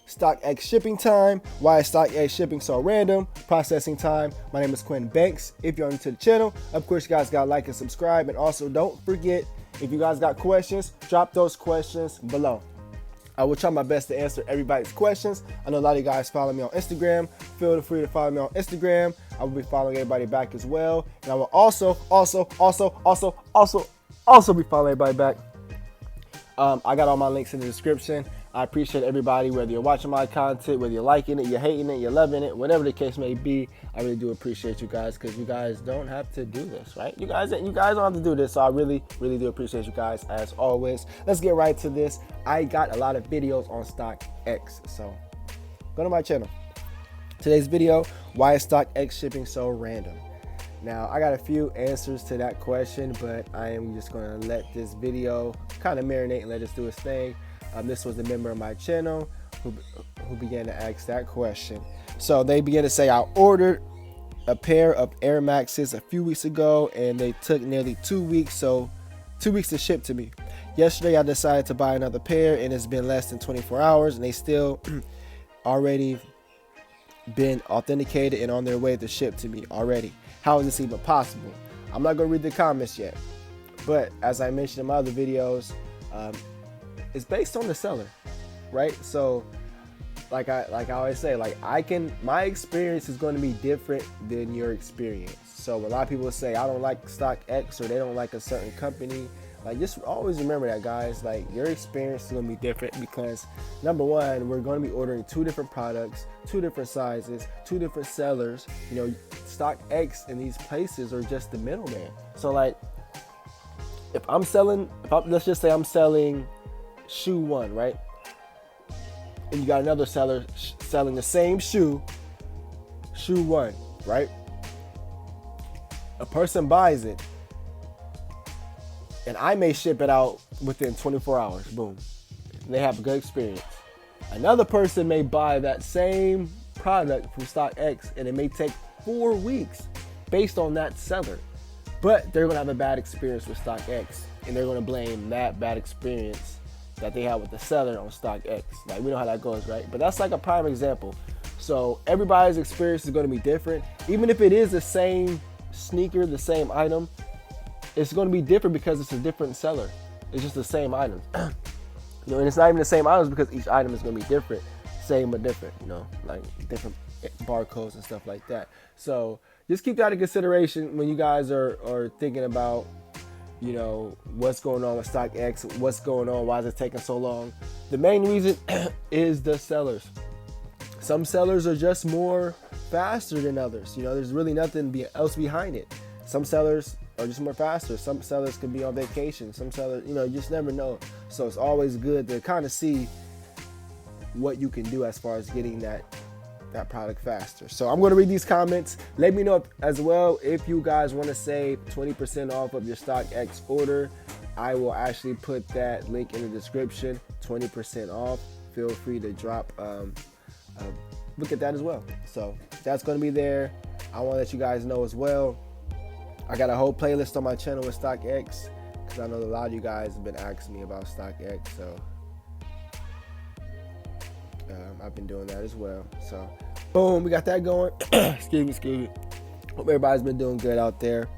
Stockx shipping time. Why is Stockx shipping so random? Processing time. My name is Quinn Banks. If you're new to the channel, of course you guys gotta like and subscribe. And also don't forget, if you guys got questions, drop those questions below. I will try my best to answer everybody's questions. I know a lot of you guys follow me on Instagram. Feel free to follow me on Instagram. I will be following everybody back as well. And I will also be following everybody back. I got all my links in the description. I appreciate everybody, whether you're watching my content, whether you're liking it, you're hating it, you're loving it, whatever the case may be. I really do appreciate you guys, because you guys don't have to do this, right? You guys don't have to do this, so I really do appreciate you guys as always. Let's get right to this. I got a lot of videos on Stockx, so go to my channel. Today's video: why is Stockx shipping so random? Now, I got a few answers to that question, but I am just going to let this video kind of marinate and let us do its thing. This was a member of my channel who began to ask that question. So they began to say, I ordered a pair of Air Maxes a few weeks ago, and they took nearly 2 weeks, so 2 weeks to ship to me. Yesterday, I decided to buy another pair, and it's been less than 24 hours, and they still already been authenticated and on their way to ship to me already. How is this even possible? I'm not going to read the comments yet, but as I mentioned in my other videos, it's based on the seller, right? So like I always say, my experience is going to be different than your experience. So a lot of people say I don't like Stockx, or they don't like a certain company. Like, just always remember that, guys. Like, your experience is going to be different, because number one, we're going to be ordering 2 different products, 2 different sizes, 2 different sellers. You know, Stockx and these places are just the middleman. So like, let's just say I'm selling shoe 1, right? And you got another seller selling the same shoe 1, right? A person buys it, and I may ship it out within 24 hours, boom. And they have a good experience. Another person may buy that same product from Stockx, and it may take 4 weeks based on that seller. But they're gonna have a bad experience with Stockx, and they're gonna blame that bad experience that they have with the seller on Stockx. Like, we know how that goes, right? But that's like a prime example. So everybody's experience is gonna be different. Even if it is the same sneaker, the same item, it's going to be different because it's a different seller. It's just the same items. You know, and it's not even the same items, because each item is going to be different, same but different, you know, like different barcodes and stuff like that. So just keep that in consideration when you guys are thinking about, you know, what's going on with Stockx, what's going on, why is it taking so long. The main reason is the sellers. Some sellers are just more faster than others. You know, there's really nothing else behind it. Some sellers are just more faster. Some sellers can be on vacation. Some sellers, you know, you just never know. So it's always good to kind of see what you can do as far as getting that product faster. So I'm going to read these comments. Let me know as well if you guys want to save 20% off of your Stockx order. I will actually put that link in the description. 20% off. Feel free to drop look at that as well. So that's going to be there. I want to let you guys know as well, I got a whole playlist on my channel with Stockx, because I know a lot of you guys have been asking me about Stockx, so I've been doing that as well. So boom, we got that going. excuse me. Hope everybody's been doing good out there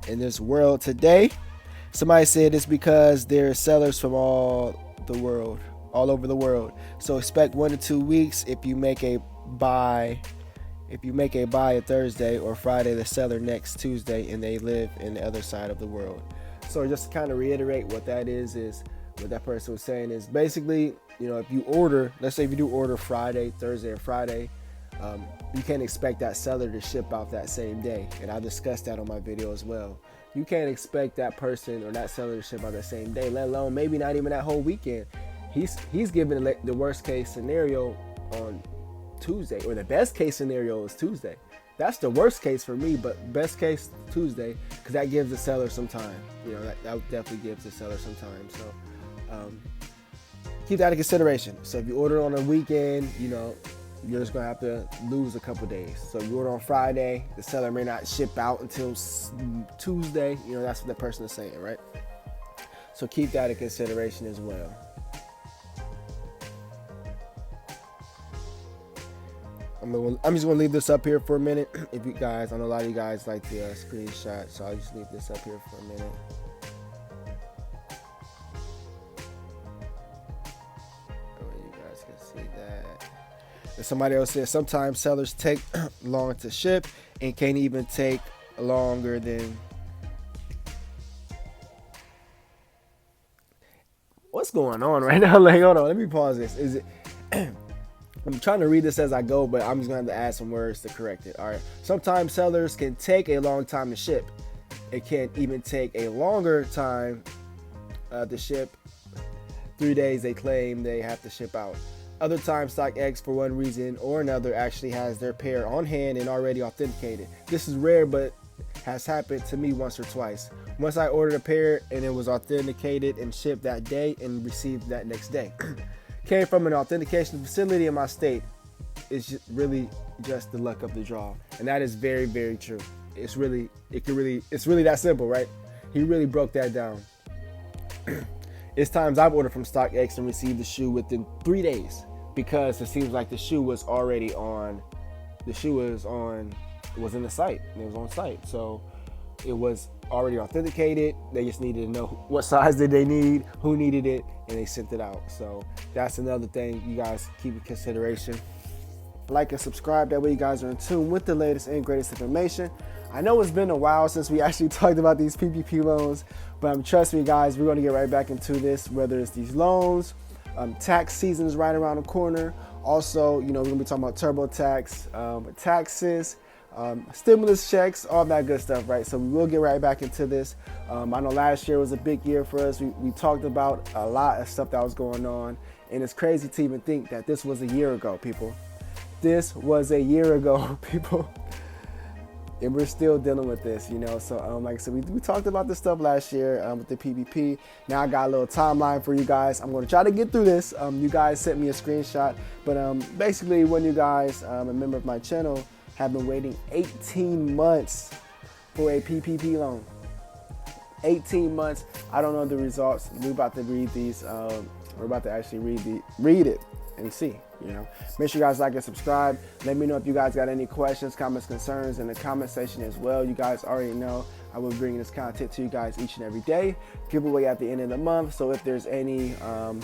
in this world today. Somebody said it's because they're sellers from all over the world. So expect 1 to 2 weeks if you make a buy. If you make a buy a Thursday or Friday, the seller next Tuesday, and they live in the other side of the world. So just to kind of reiterate what that is what that person was saying is basically, you know, if you order, let's say if you do order Thursday or Friday, you can't expect that seller to ship out that same day. And I discussed that on my video as well. You can't expect that person or that seller to ship out that same day, let alone maybe not even that whole weekend. He's given the worst case scenario on Tuesday, or the best case scenario is Tuesday. That's the worst case for me, but best case Tuesday, because that gives the seller some time. You know, that definitely gives the seller some time. So keep that in consideration. So if you order on a weekend, you know, you're just gonna have to lose a couple days. So if you order on Friday, the seller may not ship out until Tuesday. You know, that's what the person is saying, right? So keep that in consideration as well. I'm just gonna leave this up here for a minute. If you guys, I know a lot of you guys like the screenshot, so I'll just leave this up here for a minute. You guys can see that. And somebody else said sometimes sellers take long to ship and can't even take longer than. What's going on right now? Like, hold on, let me pause this. Is it? I'm trying to read this as I go, but I'm just going to have to add some words to correct it. All right. Sometimes sellers can take a long time to ship. It can even take a longer time to ship. 3 days they claim they have to ship out. Other times, Stockx, for one reason or another, actually has their pair on hand and already authenticated. This is rare, but has happened to me once or twice. Once I ordered a pair and it was authenticated and shipped that day and received that next day. Came from an authentication facility in my state. It's just really just the luck of the draw, and that is very, very true. It's really that simple, right? He really broke that down. It's times I've ordered from Stockx and received the shoe within 3 days because it seems like the shoe was already on. The shoe was in the site. It was on site, so it was already authenticated. They just needed to know what size did they need, who needed it, and they sent it out. So that's another thing you guys keep in consideration. Like and subscribe, that way you guys are in tune with the latest and greatest information. I know it's been a while since we actually talked about these PPP loans, but trust me guys, we're going to get right back into this, whether it's these loans, tax season is right around the corner. Also, we're going to be talking about TurboTax, taxes, stimulus checks, all that good stuff, right? So we will get right back into this. I know last year was a big year for us. We talked about a lot of stuff that was going on, and it's crazy to even think that this was a year ago, people. This was a year ago, people. And we're still dealing with this, So like I said, we talked about this stuff last year with the PPP. Now I got a little timeline for you guys. I'm going to try to get through this. You guys sent me a screenshot, but basically when you guys, a member of my channel, have been waiting 18 months for a PPP loan. 18 months. I don't know the results. We're about to read these. We're about to actually read it and see. Make sure you guys like and subscribe. Let me know if you guys got any questions, comments, concerns in the comment section as well. You guys already know I will bring this content to you guys each and every day. Giveaway at the end of the month. So if there's anything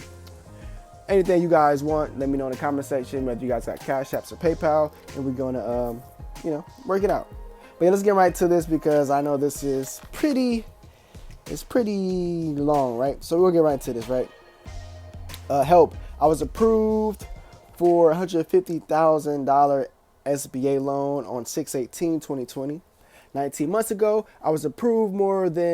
you guys want, let me know in the comment section, whether you guys got Cash Apps or PayPal, and we're going to, work it out. But yeah, let's get right to this because I know this is pretty long, right? So we'll get right to this, right? Help. I was approved for $150,000 SBA loan on 6/18/2020. 19 months ago, I was approved more than